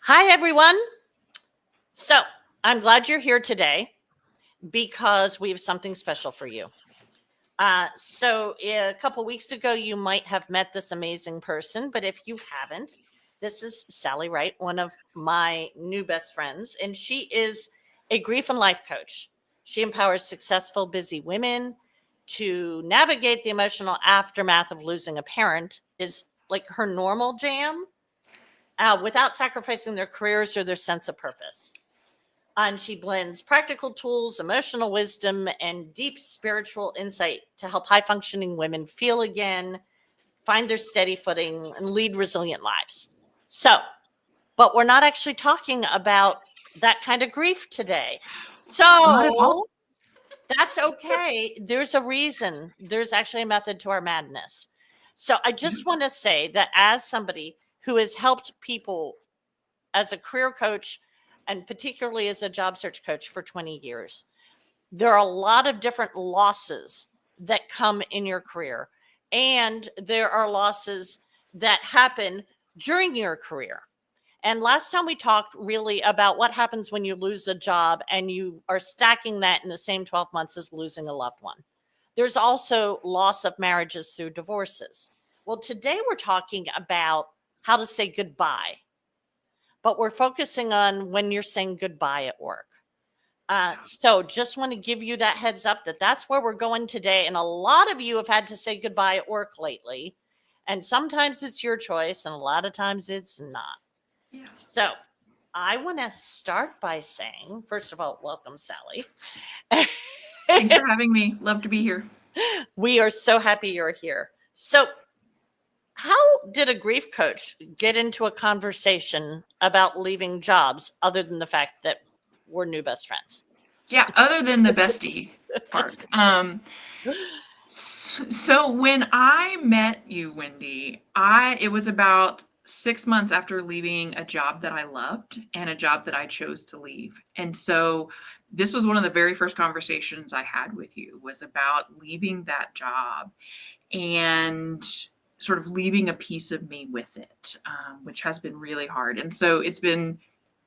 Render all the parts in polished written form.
Hi, everyone. So I'm glad you're here today because we have something special for you. So a couple weeks ago, you might have met this amazing person, but if you haven't, this is Sally Wright, one of my new best friends, and she is a grief and life coach. She empowers successful, busy women to navigate the emotional aftermath of losing a parent, is like her normal jam, without sacrificing their careers or their sense of purpose. And she blends practical tools, emotional wisdom, and deep spiritual insight to help high functioning women feel again, find their steady footing, and lead resilient lives. So, but we're not actually talking about that kind of grief today. Not at all. So, that's okay. There's a reason. There's actually a method to our madness. So, I just want to say that as somebody who has helped people as a career coach and particularly as a job search coach for 20 years, there are a lot of different losses that come in your career. And there are losses that happen during your career. And last time we talked really about what happens when you lose a job and you are stacking that in the same 12 months as losing a loved one. There's also loss of marriages through divorces. Well, today we're talking about how to say goodbye, but we're focusing on when you're saying goodbye at work. So just want to give you that heads up that that's where we're going today. And a lot of you have had to say goodbye at work lately. And sometimes it's your choice, and a lot of times it's not. Yeah. So I want to start by saying, first of all, welcome, Sally. Thanks for having me. Love to be here. We are so happy you're here. So, how did a grief coach get into a conversation about leaving jobs other than the fact that we're new best friends? Yeah, other than the bestie part. So when I met you, Wendy, it was about 6 months after leaving a job that I loved and a job that I chose to leave. And so this was one of the very first conversations I had with you was about leaving that job and sort of leaving a piece of me with it, which has been really hard. And so it's been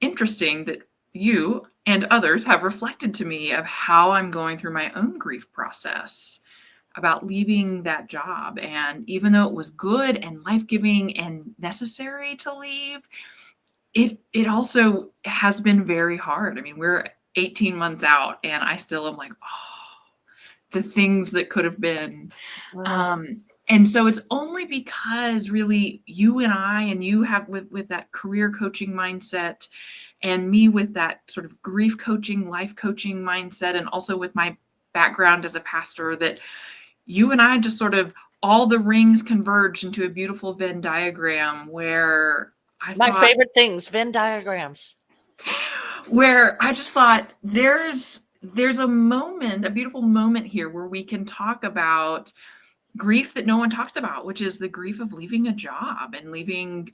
interesting that you and others have reflected to me of how I'm going through my own grief process about leaving that job. And even though it was good and life-giving and necessary to leave, it also has been very hard. I mean, we're 18 months out and I still am like, oh, the things that could have been. And so it's only because really you and I and you have with that career coaching mindset and me with that sort of grief coaching, life coaching mindset, and also with my background as a pastor, that you and I just sort of all the rings converged into a beautiful Venn diagram where My favorite things, Venn diagrams. where I just thought there's a moment, a beautiful moment here where we can talk about grief that no one talks about, which is the grief of leaving a job and leaving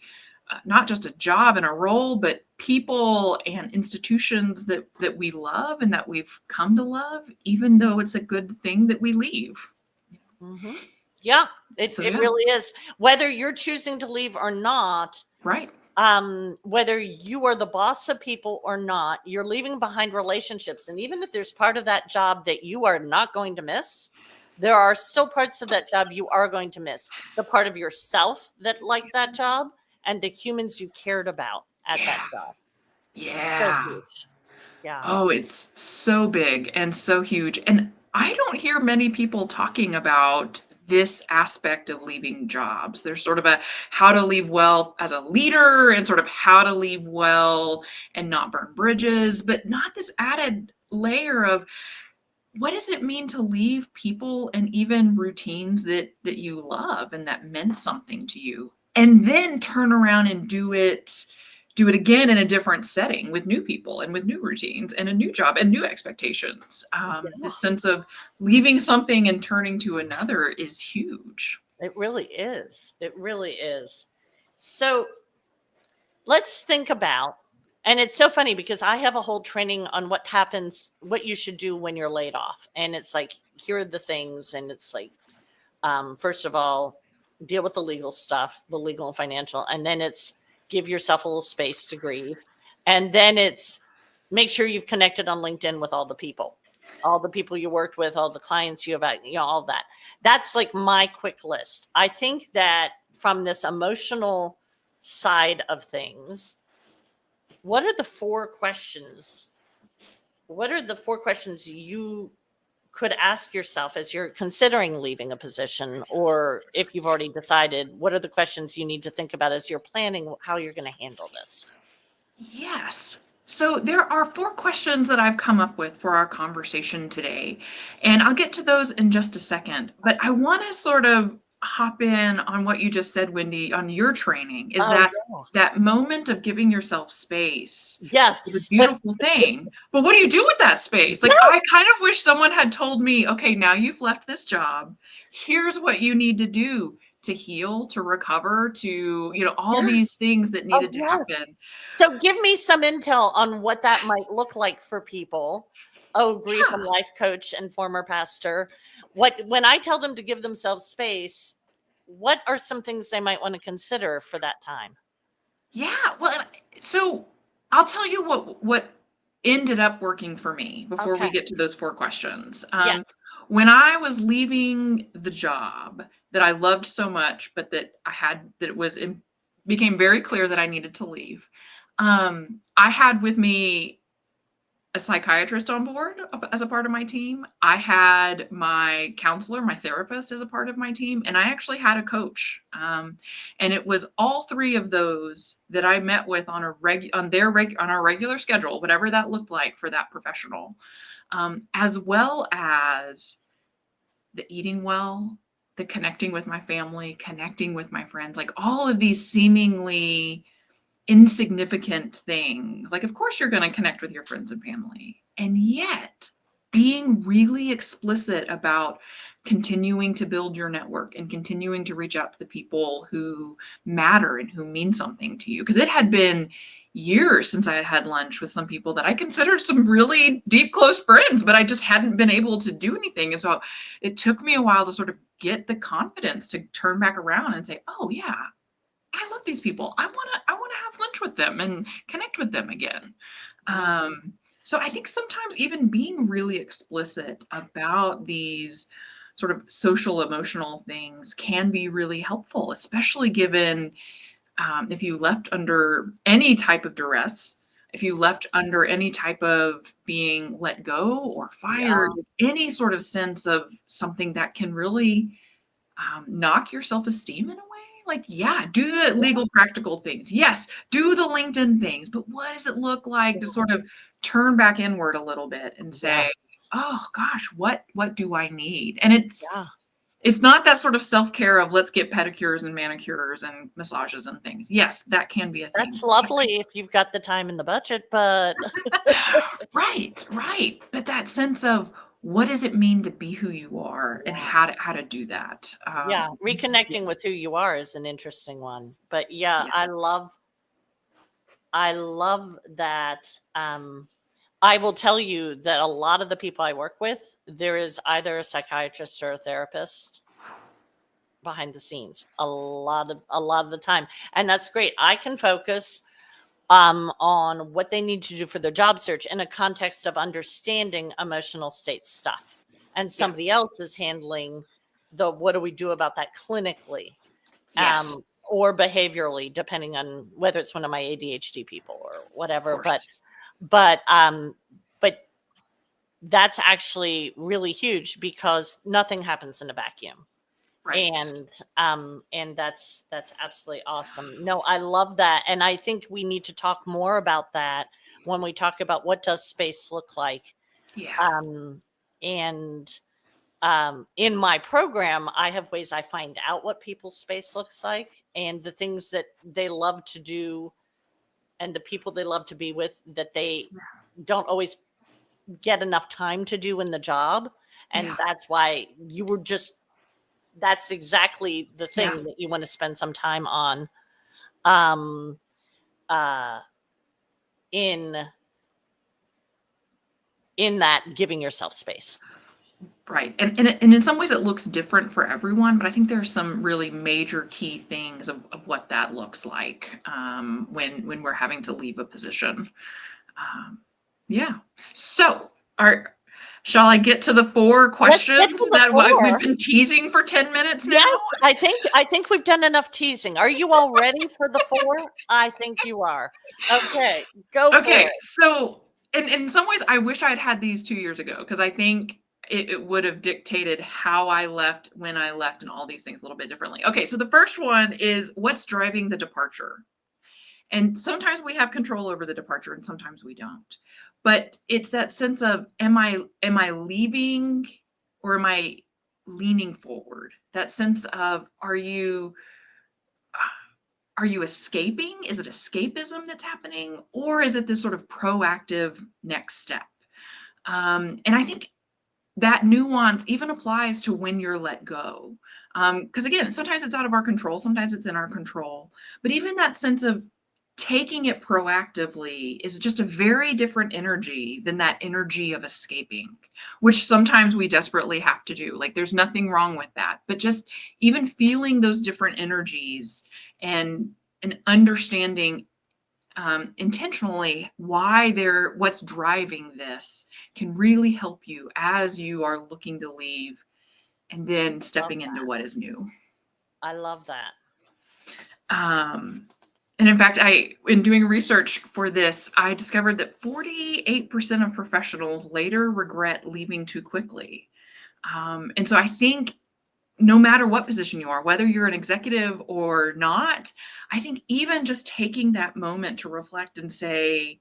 not just a job and a role, but people and institutions that we love and that we've come to love, even though it's a good thing that we leave. Mm-hmm. Yeah, it Yeah. really is. Whether you're choosing to leave or not, Right. Whether you are the boss of people or not, you're leaving behind relationships. And even if there's part of that job that you are not going to miss, there are still parts of that job you are going to miss. The part of yourself that liked that job and the humans you cared about at that job. So Yeah. huge. Yeah. Oh, it's so big and so huge. And I don't hear many people talking about this aspect of leaving jobs. There's sort of a how to leave well as a leader and sort of how to leave well and not burn bridges, but not this added layer of what does it mean to leave people and even routines that you love and that meant something to you, and then turn around and do it again in a different setting with new people and with new routines and a new job and new expectations. This sense of leaving something and turning to another is huge. It really is. It really is. So let's think about, and it's so funny because I have a whole training on what happens, what you should do when you're laid off. And it's like, here are the things. And it's like, first of all, deal with the legal stuff, the legal and financial. And then it's give yourself a little space to grieve. And then it's make sure you've connected on LinkedIn with all the people you worked with, all the clients you have, all that. That's like my quick list. I think that from this emotional side of things, what are the four questions? What are the four questions you could ask yourself as you're considering leaving a position, or if you've already decided, what are the questions you need to think about as you're planning how you're going to handle this? Yes. So there are four questions that I've come up with for our conversation today, and I'll get to those in just a second. But I want to sort of hop in on what you just said, Wendy, on your training, is Oh, that moment of giving yourself space is a yes. beautiful thing. But what do you do with that space? Like, I kind of wish someone had told me, okay, now you've left this job. Here's what you need to do to heal, to recover, to, all these Yes. things that Oh, needed to yes. happen. So give me some intel on what that might look like for people. Oh, grief and Yeah. life coach and former pastor. When I tell them to give themselves space, what are some things they might want to consider for that time? Yeah, well, so I'll tell you what ended up working for me before we Okay. get to those four questions. Yes. When I was leaving the job that I loved so much, but that it was became very clear that I needed to leave. I had with me a psychiatrist on board as a part of my team. I had my counselor, my therapist as a part of my team, and I actually had a coach. And it was all three of those that I met with on our regular schedule, whatever that looked like for that professional, as well as the eating well, the connecting with my family, connecting with my friends, like all of these seemingly insignificant things. Like, of course, you're going to connect with your friends and family. And yet, being really explicit about continuing to build your network and continuing to reach out to the people who matter and who mean something to you. Because it had been years since I had had lunch with some people that I considered some really deep, close friends, but I just hadn't been able to do anything. And so it took me a while to sort of get the confidence to turn back around and say, oh, yeah, I love these people. I want to have lunch with them and connect with them again. So I think sometimes even being really explicit about these sort of social emotional things can be really helpful, especially given if you left under any type of duress, if you left under any type of being let go or fired, Yeah. any sort of sense of something that can really knock your self-esteem in a way. Like, yeah, do the legal practical things. Yes, do the LinkedIn things, but what does it look like to sort of turn back inward a little bit and say, Yes. oh gosh, what do I need? And Yeah. it's not that sort of self-care of let's get pedicures and manicures and massages and things. Yes, that can be a thing. That's lovely if you've got the time and the budget, but Right, right. But that sense of what does it mean to be who you are and how to do that. yeah, Yeah, reconnecting with who you are is an interesting one. But yeah, yeah, I love that. I will tell you that a lot of the people I work with, there is either a psychiatrist or a therapist behind the scenes a lot of the time. And that's great. I can focus on what they need to do for their job search in a context of understanding emotional state stuff. And yeah. somebody else is handling the what do we do about that clinically, Yes, or behaviorally, depending on whether it's one of my ADHD people or of whatever. But course. but um, but that's actually really huge because nothing happens in a vacuum. Right. And that's absolutely awesome. No, I love that, and I think we need to talk more about that when we talk about what does space look like. Yeah. um and in my program, I have ways I find out what people's space looks like and the things that they love to do and the people they love to be with that they don't always get enough time to do in the job. And Yeah. that's why that's exactly the Yeah. thing that you want to spend some time on, um uh in in that giving yourself space. Right. And in some ways it looks different for everyone, but I think there's some really major key things of what that looks like when we're having to leave a position. Um, yeah. So are shall I get to the four Let's get to questions the that we've 4. been teasing for 10 minutes Yes, now? I think we've done enough teasing. Are you all ready for the 4? I think you are. Okay, go for Okay, it. so in some ways, I wish I'd had these 2 years ago because I think it would have dictated how I left, when I left, and all these things a little bit differently. Okay, so the first one is what's driving the departure? And sometimes we have control over the departure and sometimes we don't. But it's that sense of am I leaving or am I leaning forward? That sense of are you escaping? Is it escapism that's happening? Or is it this sort of proactive next step? And I think that nuance even applies to when you're let go. Because again, sometimes it's out of our control, sometimes it's in our control. But even that sense of taking it proactively is just a very different energy than that energy of escaping, which sometimes we desperately have to do. Like there's nothing wrong with that. But just even feeling those different energies and understanding intentionally what's driving this can really help you as you are looking to leave and then Love stepping into that. what is new. I love that. um, and in fact, in doing research for this, I discovered that 48% of professionals later regret leaving too quickly. And so I think no matter what position you are, whether you're an executive or not, I think even just taking that moment to reflect and say,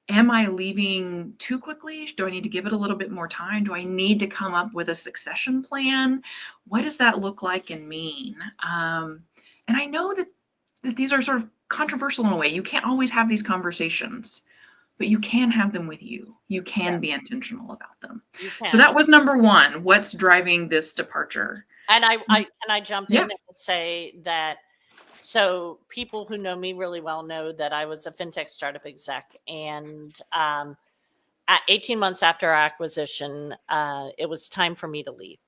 am I leaving too quickly? Do I need to give it a little bit more time? Do I need to come up with a succession plan? What does that look like and mean? And I know that these are sort of controversial in a way. You can't always have these conversations, but you can have them with you. You Yeah, can be intentional about them. you So can. that was number one. What's driving this departure? And I jump in Yeah. and say that so people who know me really well know that I was a fintech startup exec, and at 18 months after our acquisition, it was time for me to leave.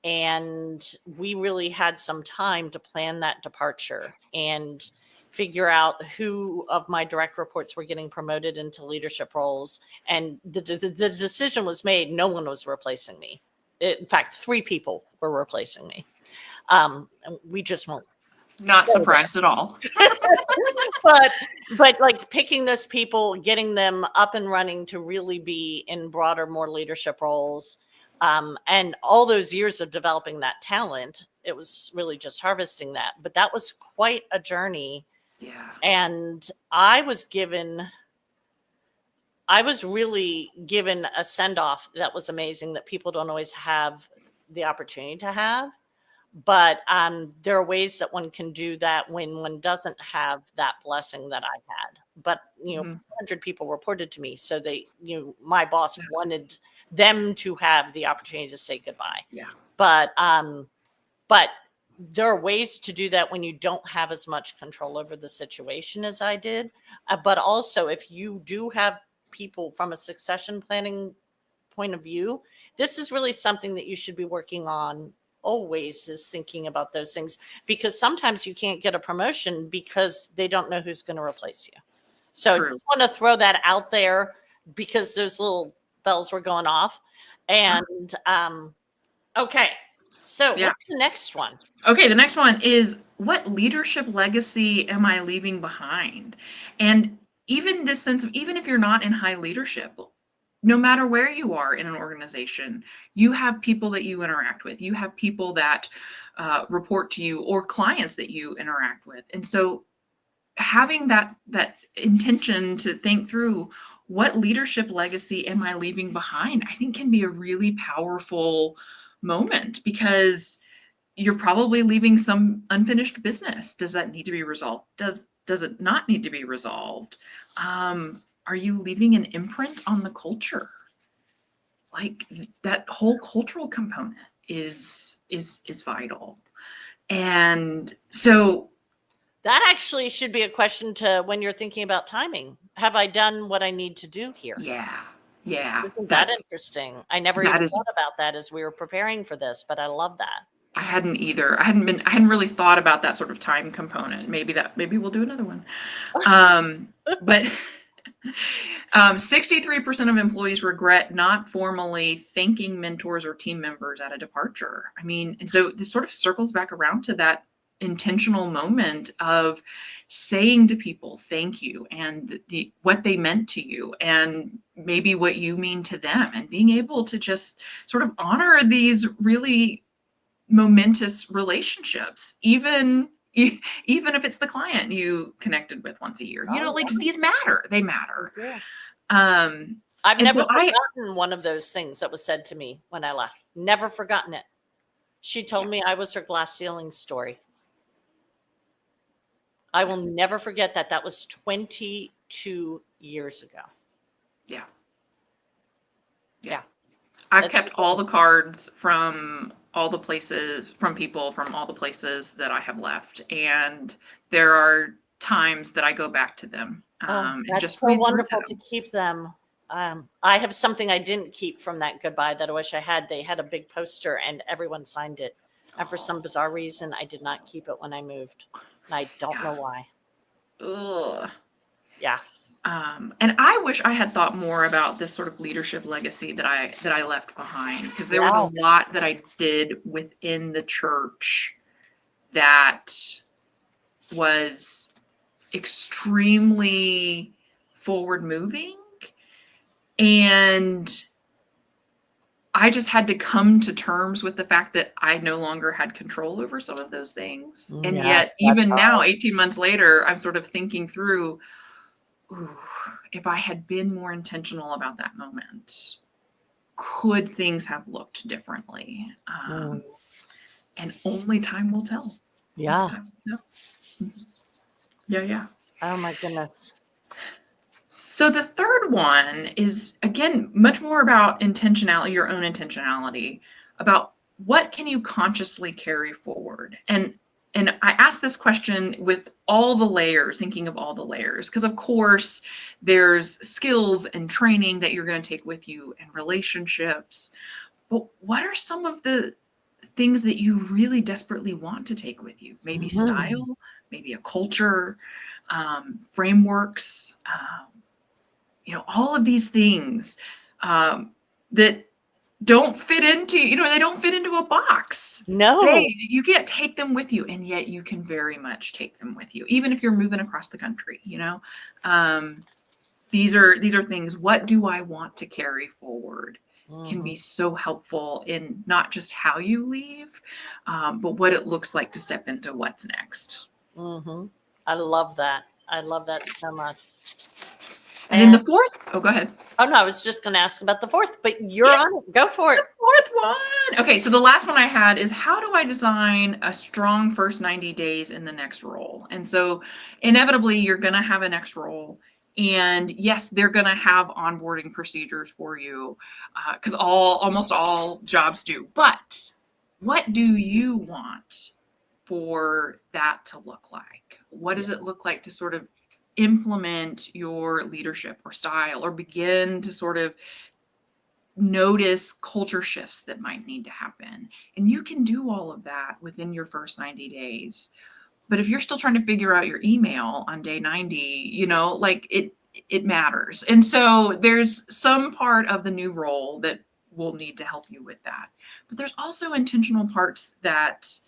And we really had some time to plan that departure and figure out who of my direct reports were getting promoted into leadership roles. And the decision was made, no one was replacing me. In fact, 3 people were replacing me. And we just won't Not go there. surprised at all. but like picking those people, getting them up and running to really be in broader, more leadership roles, and all those years of developing that talent, it was really just harvesting that. But that was quite a journey, Yeah. and I was really given a send off that was amazing that people don't always have the opportunity to have. But there are ways that one can do that when one doesn't have that blessing that I had. But 100 people reported to me, so my boss Yeah. wanted them to have the opportunity to say goodbye. Yeah. But there are ways to do that when you don't have as much control over the situation as I did. But also, if you do have people from a succession planning point of view, this is really something that you should be working on always, is thinking about those things, because sometimes you can't get a promotion because they don't know who's going to replace you. So I True. just want to throw that out there because those little bells were going off. Huh? And okay, so Yeah. what's the next one? Okay, the next one is what leadership legacy am I leaving behind? And even this sense of, even if you're not in high leadership, no matter where you are in an organization, you have people that you interact with. You have people that report to you, or clients that you interact with. And so having that intention to think through what leadership legacy am I leaving behind, I think can be a really powerful moment, because you're probably leaving some unfinished business. Does that need to be resolved? Does it not need to be resolved? Are you leaving an imprint on the culture? Like that whole cultural component is vital. And so That actually should be a question to when you're thinking about timing. Have I done what I need to do here? yeah, Yeah, Isn't that interesting? I never that even is thought about that as we were preparing for this, but I love that. I hadn't either. I hadn't really thought about that sort of time component. Maybe we'll do another one. But 63% of employees regret not formally thanking mentors or team members at a departure. I mean, and so this sort of circles back around to that intentional moment of saying to people thank you, and what they meant to you, and maybe what you mean to them, and being able to just sort of honor these really momentous relationships, even if it's the client you connected with once a year. Oh, Like, yeah, these matter. They matter. yeah. Um, I've and never so forgotten one of those things that was said to me when I left. Never forgotten it. She told Yeah. me I was her glass ceiling story. I will never forget that. That was 22 years ago. Yeah. Yeah. I've That's kept all the cards from all the places, from people from all the places that I have left. And there are times that I go back to them, oh, and that's just so read through wonderful to them. keep them. I have something I didn't keep from that goodbye that I wish I had. They had a big poster and everyone signed it. And for some bizarre reason, I did not keep it when I moved. And I don't know why. Ugh. Yeah. And I wish I had thought more about this sort of leadership legacy that I left behind, because there was a Yeah. lot that I did within the church that was extremely forward moving, and I just had to come to terms with the fact that I no longer had control over some of those things. And Yeah. yet, That's even now, hard. 18 months later, I'm sort of thinking through, ooh, if I had been more intentional about that moment, could things have looked differently? Mm. And only time will tell. Only Yeah. time will tell. Mhm. Yeah, yeah. Oh my goodness. So the third one is, again, much more about intentionality, your own intentionality, about what can you consciously carry forward. And I ask this question with all the layers, thinking of all the layers, because of course there's skills and training that you're going to take with you, and relationships. But what are some of the things that you really desperately want to take with you? Maybe Mhm. style, maybe a culture, frameworks, all of these things, that don't fit into, they don't fit into a box. No. You can't take them with you, and yet you can very much take them with you, even if you're moving across the country. Um, these are things. What do I want to carry forward? Can be Mhm. so helpful in not just how you leave, but what it looks like to step into what's next. Mhm. I love that. I love that so much. And then And the fourth, oh, go ahead. oh no, I was just going to ask about the fourth, but you're Yeah, on it. Go for the it. fourth one. Okay, so the last one I had is, how do I design a strong first 90 days in the next role? And so inevitably you're going to have a next role. And yes, they're going to have onboarding procedures for you, because almost all jobs do. But what do you want for that to look like? What Yeah. does it look like to sort of implement your leadership or style, or begin to sort of notice culture shifts that might need to happen? And you can do all of that within your first 90 days. But if you're still trying to figure out your email on day 90, like, it matters. And so there's some part of the new role that will need to help you with that. But there's also intentional parts that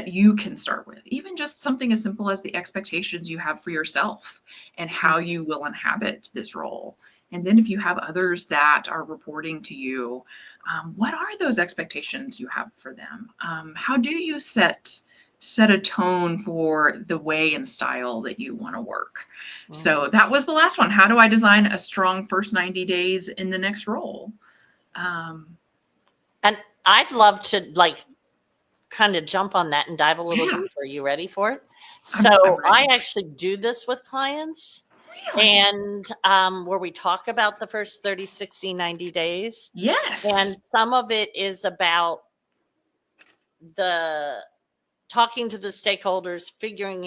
you can start with, even just something as simple as the expectations you have for yourself and how you will inhabit this role. And then if you have others that are reporting to you, what are those expectations you have for them? How do you set a tone for the way and style that you want to work? So Mhm. that was the last one. How do I design a strong first 90 days in the next role? Um, And I'd love to kind of jump on that and dive a little yeah, deeper. You ready for it? I'm So I ready. actually do this with clients, Really? and where we talk about the first 30, 60, 90 days. And Yes. some of it is about the talking to the stakeholders, figuring,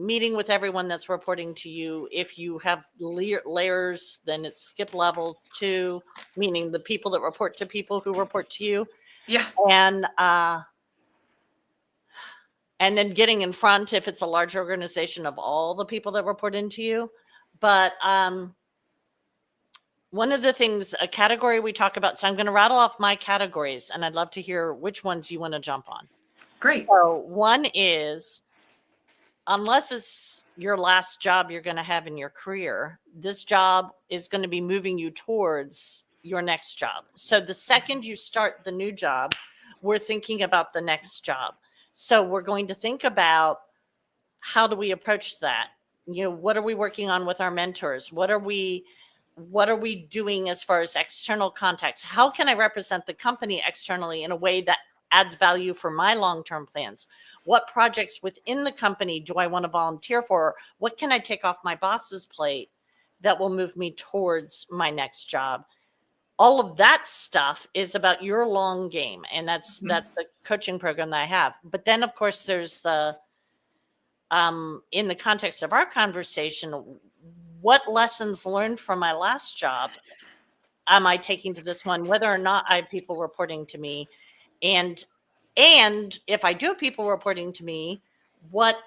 meeting with everyone that's reporting to you. If you have layers, then it's skip levels too, meaning the people that report to people who report to you. Yeah. And then getting in front, if it's a large organization, of all the people that report into you. But one of the things, a category we talk about, so I'm going to rattle off my categories, and I'd love to hear which ones you want to jump on. Great. So one is, unless it's your last job you're going to have in your career, this job is going to be moving you towards your next job. So the second you start the new job, we're thinking about the next job. So we're going to think about, how do we approach that? What are we working on with our mentors? What are we doing as far as external contacts? How can I represent the company externally in a way that adds value for my long-term plans? What projects within the company do I want to volunteer for? What can I take off my boss's plate that will move me towards my next job? All of that stuff is about your long game. And that's the coaching program that I have. But then, of course, there's the, in the context of our conversation, what lessons learned from my last job am I taking to this one, whether or not I have people reporting to me? And if I do have people reporting to me, what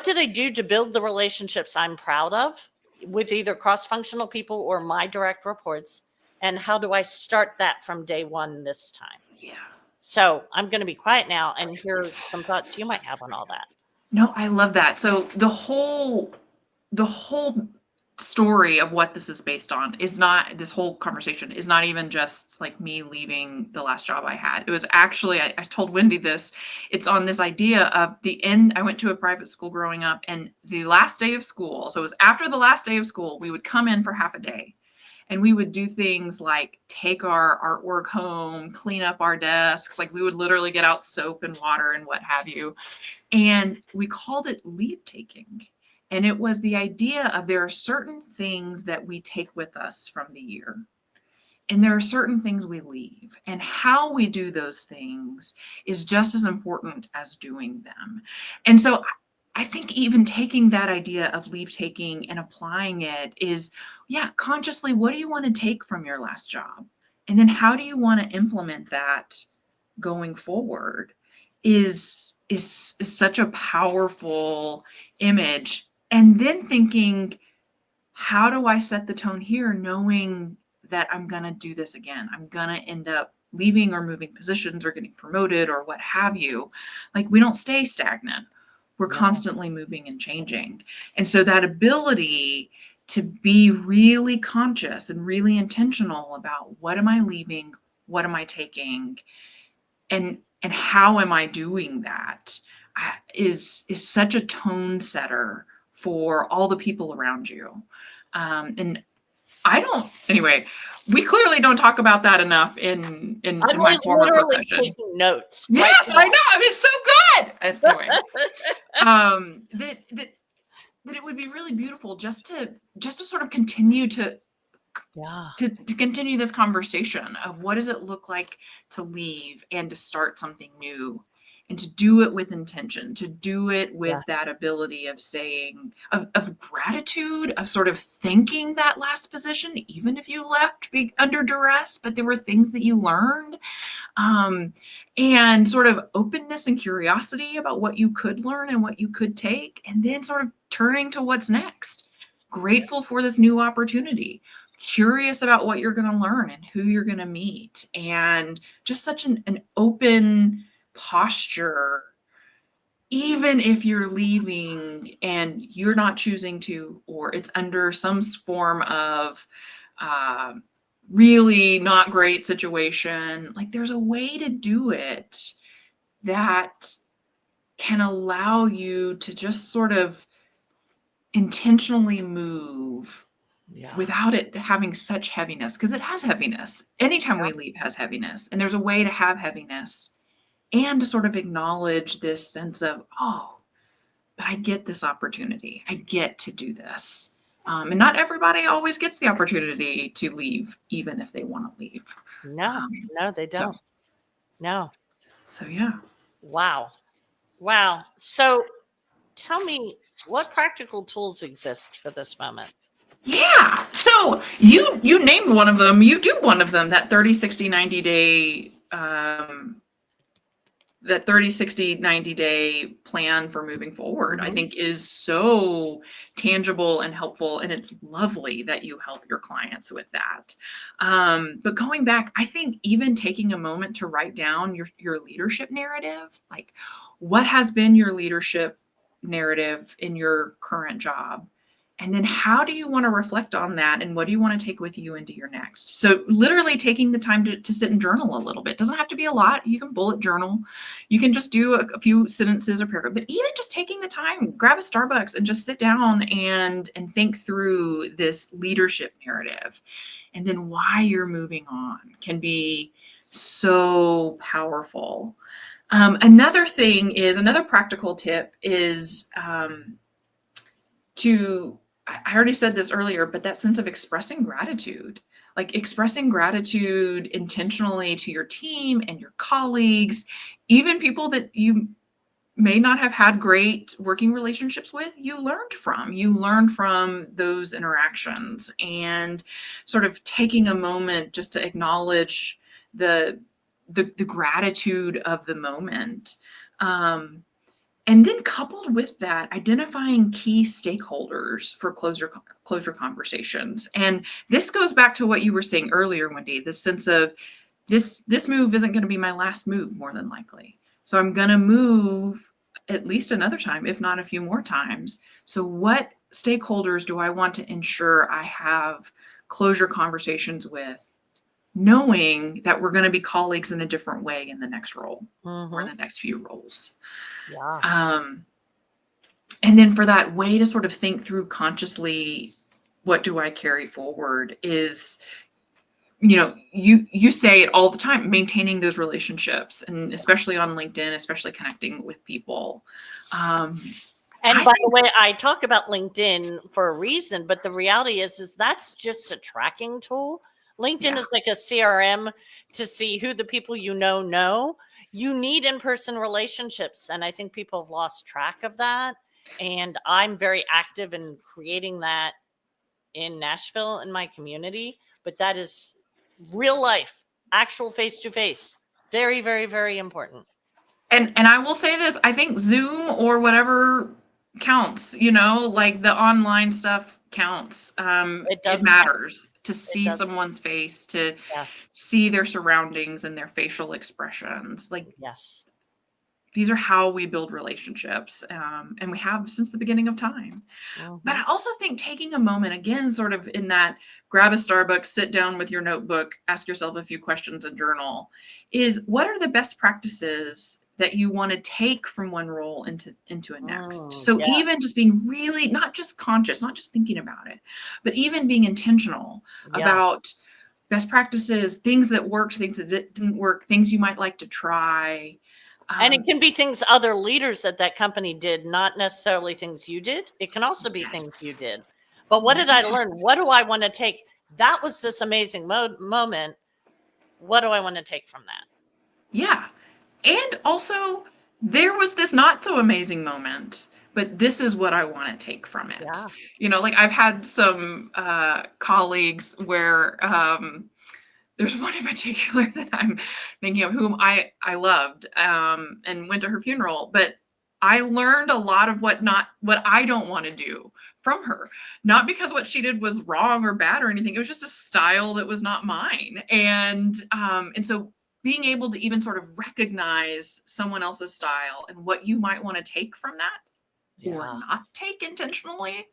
did I do to build the relationships I'm proud of with either cross-functional people or my direct reports? And how do I start that from day one this time? Yeah. So I'm going to be quiet now and hear some thoughts you might have on all that. No, I love that. So the whole story of what this is based on is not, this whole conversation is not even just like me leaving the last job I had. It was actually, I told Wendy this, it's on this idea of the end. I went to a private school growing up, and the last day of school, so it was after the last day of school, we would come in for half a day. And we would do things like take our artwork home, clean up our desks. Like we would literally get out soap and water and what have you. And we called it leave taking. And it was the idea of, there are certain things that we take with us from the year, and there are certain things we leave. And how we do those things is just as important as doing them. And so I think even taking that idea of leave taking and applying it is, consciously, what do you want to take from your last job? And then how do you want to implement that going forward is such a powerful image. And then thinking, how do I set the tone here, knowing that I'm going to do this again? I'm going to end up leaving or moving positions or getting promoted or what have you. Like, we don't stay stagnant. We're constantly moving and changing. And so that ability to be really conscious and really intentional about, what am I leaving? What am I taking? And how am I doing that is such a tone setter for all the people around you. And anyway, we clearly don't talk about that enough in my former profession. Taking notes. Yes, right, I know. I mean, it's so good. Anyway, that it would be really beautiful just to sort of continue to continue this conversation of, what does it look like to leave and to start something new, and to do it with intention, to do it with that ability of saying, of gratitude, of sort of thanking that last position, even if you left under duress, but there were things that you learned, and sort of openness and curiosity about what you could learn and what you could take, and then sort of turning to what's next, grateful for this new opportunity, curious about what you're going to learn and who you're going to meet, and just such an open posture, even if you're leaving and you're not choosing to, or it's under some form of really not great situation. Like, there's a way to do it that can allow you to just sort of intentionally move without it having such heaviness, because it has heaviness. Anytime we leave has heaviness, and there's a way to have heaviness and to sort of acknowledge this sense of, oh, but I get this opportunity. I get to do this. And not everybody always gets the opportunity to leave, even if they want to leave. No, they don't. No. So, yeah. Wow. Wow. So tell me, what practical tools exist for this moment? Yeah. So you named one of them. You do one of them, that 30, 60, 90 day that 30, 60, 90-day plan for moving forward, I Mhm. think is so tangible and helpful. And it's lovely that you help your clients with that. But going back, I think even taking a moment to write down your leadership narrative, like what has been your leadership narrative in your current job? And then how do you want to reflect on that? And what do you want to take with you into your next? So literally taking the time to sit and journal a little bit. Doesn't have to be a lot. You can bullet journal. You can just do a few sentences or paragraph, but even just taking the time, grab a Starbucks and just sit down and think through this leadership narrative and then why you're moving on can be so powerful. Another practical tip is I already said this earlier, but that sense of expressing gratitude, like expressing gratitude intentionally to your team and your colleagues, even people that you may not have had great working relationships with, you learned from those interactions, and sort of taking a moment just to acknowledge the the gratitude of the moment. Um, and then coupled with that, identifying key stakeholders for closure conversations. And this goes back to what you were saying earlier, Wendy, the sense of this move isn't going to be my last move, more than likely. So I'm going to move at least another time, if not a few more times. So what stakeholders do I want to ensure I have closure conversations with, knowing that we're going to be colleagues in a different way in the next role or in Mhm. the next few roles? Yeah. Um, and then for that way to sort of think through consciously, what do I carry forward is, you say it all the time, maintaining those relationships, and especially on LinkedIn, especially connecting with people. um, And I by the think way, I talk about LinkedIn for a reason, but the reality is that's just a tracking tool. LinkedIn yeah. is like a CRM to see who the people you know. You need in-person relationships, and I think people have lost track of that. And I'm very active in creating that in Nashville in my community, but that is real life, actual face to face. Very, very, very important. And I will say this, I think Zoom or whatever counts, like the online stuff counts. It It does count. matters to It see does. someone's face, to Yes. see their surroundings and their facial expressions. Like, Yes. these are how we build relationships, and we have since the beginning of time. But Hmm. I also think taking a moment, again, sort of in that grab a Starbucks, sit down with your notebook, ask yourself a few questions and journal, is what are the best practices that you want to take from one role into a next? So Yeah. even just being really not just conscious, not just thinking about it, but even being intentional Yeah. about best practices, things that worked, things that didn't work, things you might like to try. And it Um, can be things other leaders at that company did, not necessarily things you did. It can also be things you yes. did. But what did I learn? What do Yes. I want to take? That was this amazing moment. What do I want to take from that? Yeah. And also, there was this not so amazing moment, but this is what I want to take from it. Yeah. Like I've had some colleagues where there's one in particular that I'm thinking of, whom I loved, and went to her funeral, but I learned a lot of what I don't want to do from her. Not because what she did was wrong or bad or anything. It was just a style that was not mine. And so being able to even sort of recognize someone else's style and what you might want to take from that or Yeah. not take intentionally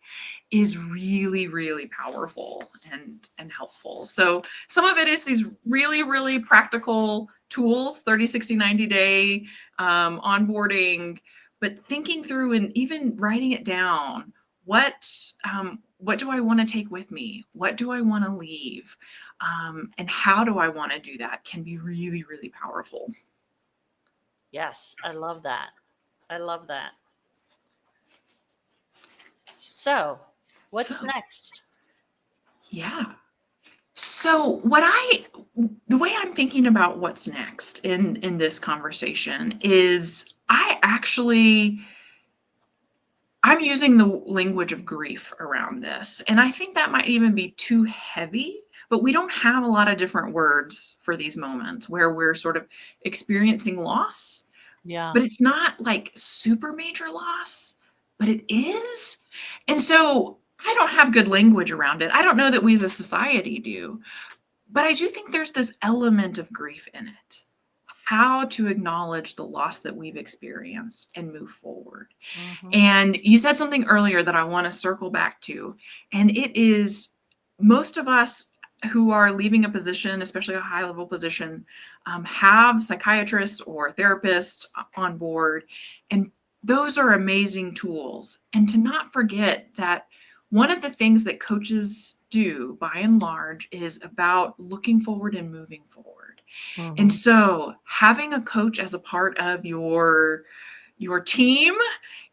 is really, really powerful and helpful. So some of it is these really, really practical tools, 30, 60, 90-day onboarding, but thinking through and even writing it down. What do I want to take with me? What do I want to leave? And how do I want to do that can be really, really powerful. Yes. I love that. I love that. So, what's So next? yeah. So the way I'm thinking about what's next in this conversation is I'm using the language of grief around this. And I think that might even be too heavy, but we don't have a lot of different words for these moments where we're sort of experiencing loss, Yeah. but it's not like super major loss, but it is. And so I don't have good language around it. I don't know that we as a society do, but I do think there's this element of grief in it. How to acknowledge the loss that we've experienced and move forward. Mhm. And you said something earlier that I want to circle back to, and it is most of us who are leaving a position, especially a high level position, have psychiatrists or therapists on board. And those are amazing tools. And to not forget that one of the things that coaches do by and large is about looking forward and moving forward. And Mhm. so having a coach as a part of your team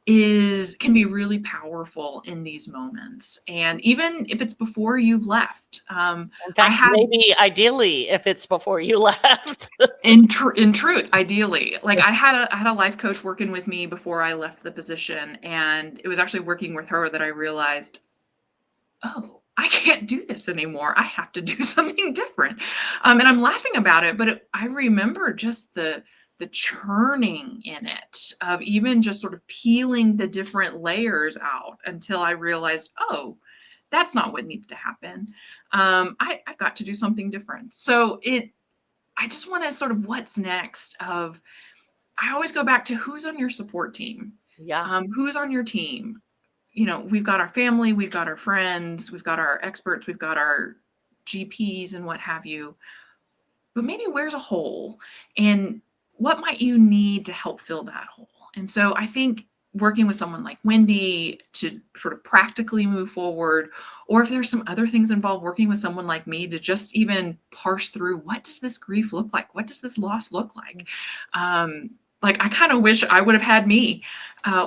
can be really powerful in these moments. And even if it's before you've left, In I fact, had maybe ideally if it's before you left. in truth, ideally, like I had a life coach working with me before I left the position, and it was actually working with her that I realized, oh, I can't do this anymore. I have to do something different. And I'm laughing about it, but I remember just the churning in it of even just sort of peeling the different layers out until I realized, oh, that's not what needs to happen. I've got to do something different. So I just want to sort of what's next of, I always go back to who's on your support team. Yeah. Who's on your team? We've got our family, we've got our friends, we've got our experts, we've got our GPs and what have you. But maybe where's a hole, and what might you need to help fill that hole? And so I think working with someone like Wendy to sort of practically move forward, or if there's some other things involved, working with someone like me to just even parse through, what does this grief look like? What does this loss look like? Um, like I kind of wish I would have had me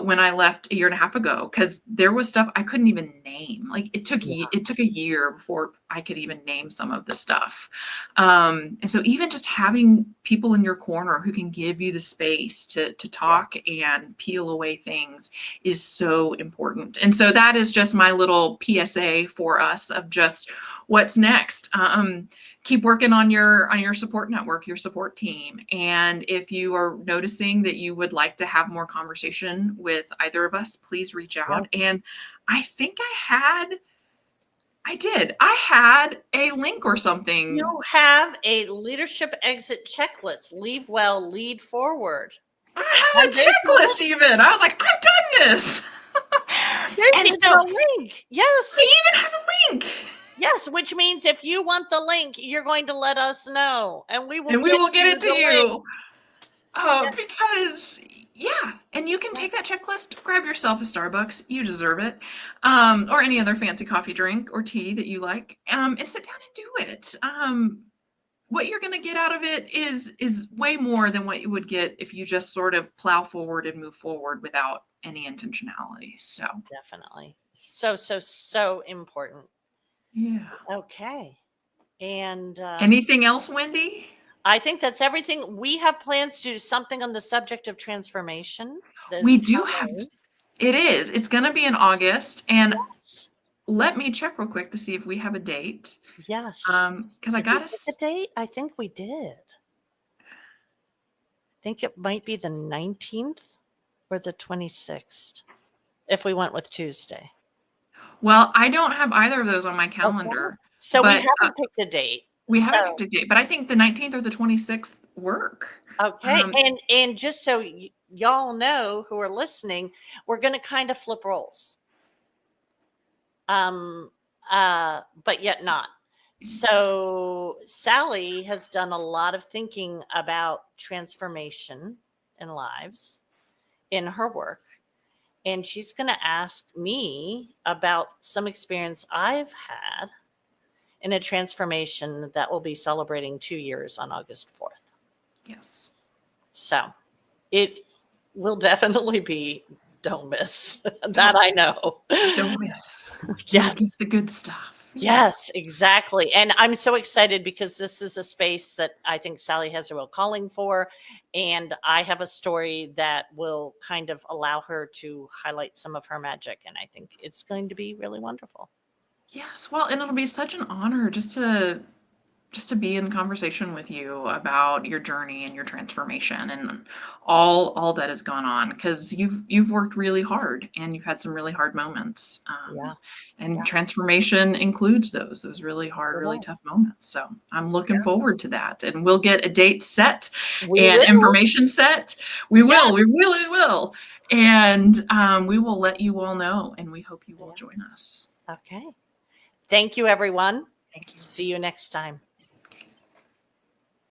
when I left a year and a half ago, because there was stuff I couldn't even name. Like Yeah. it took a year before I could even name some of the stuff. And so even just having people in your corner who can give you the space to talk Yes. and peel away things is so important. And so that is just my little PSA for us of just what's next. Keep working on your support network, your support team. And if you are noticing that you would like to have more conversation with either of us, please reach out. Yes. And I think I did. I had a link or something. You have a leadership exit checklist. Leave well, lead forward. I had And a there's the checklist link. even. I was like, I've done this. There's And even so a link. I Yes. even have a link. Yes, which means if you want the link, you're going to let us know and we will And we get will get you it to the link. you. Yes. Because yeah, and you can Yes. take that checklist, grab yourself a Starbucks, you deserve it, or any other fancy coffee drink or tea that you like, and sit down and do it. What you're going to get out of it is way more than what you would get if you just sort of plow forward and move forward without any intentionality. So Definitely. So, so, so important. yeah. Okay. And Anything else, Wendy? I think that's everything. We have plans to do something on the subject of transformation this We do have. coming. It is. It's going to be in August, and Yes. let me check real quick to see if we have a date. Yes. Because I Did we got pick a date? I think we did. I think it might be the 19th or the 26th if we went with Tuesday. well, I don't have either of those on my Okay. calendar, So we but haven't picked a date. we haven't picked So, a date. But I think the 19th or the 26th work. okay. Um, And just so y'all know who are listening, we're going to kind of flip roles. Um but yet not. So Sally has done a lot of thinking about transformation in lives in her work. And she's going to ask me about some experience I've had in a transformation that will be celebrating 2 years on August 4th. yes. So it will definitely be don't miss. That Don't I know. don't miss. You'll get Yes. the good stuff. Yes, exactly. And I'm so excited because this is a space that I think Sally has a real calling for. And I have a story that will kind of allow her to highlight some of her magic. And I think it's going to be really wonderful. Yes, well, and it'll be such an honor just to be in conversation with you about your journey and your transformation and all that has gone on, because you've worked really hard and you've had some really hard moments, Yeah, and yeah, transformation includes those really hard, it really tough does. moments. So I'm looking Yeah, forward to that, and we'll get a date set we and will. information set. Yes. We really will, and we will let you all know, and we hope you will Yeah. join us. Okay. Thank you, everyone. Thank you. See you next time.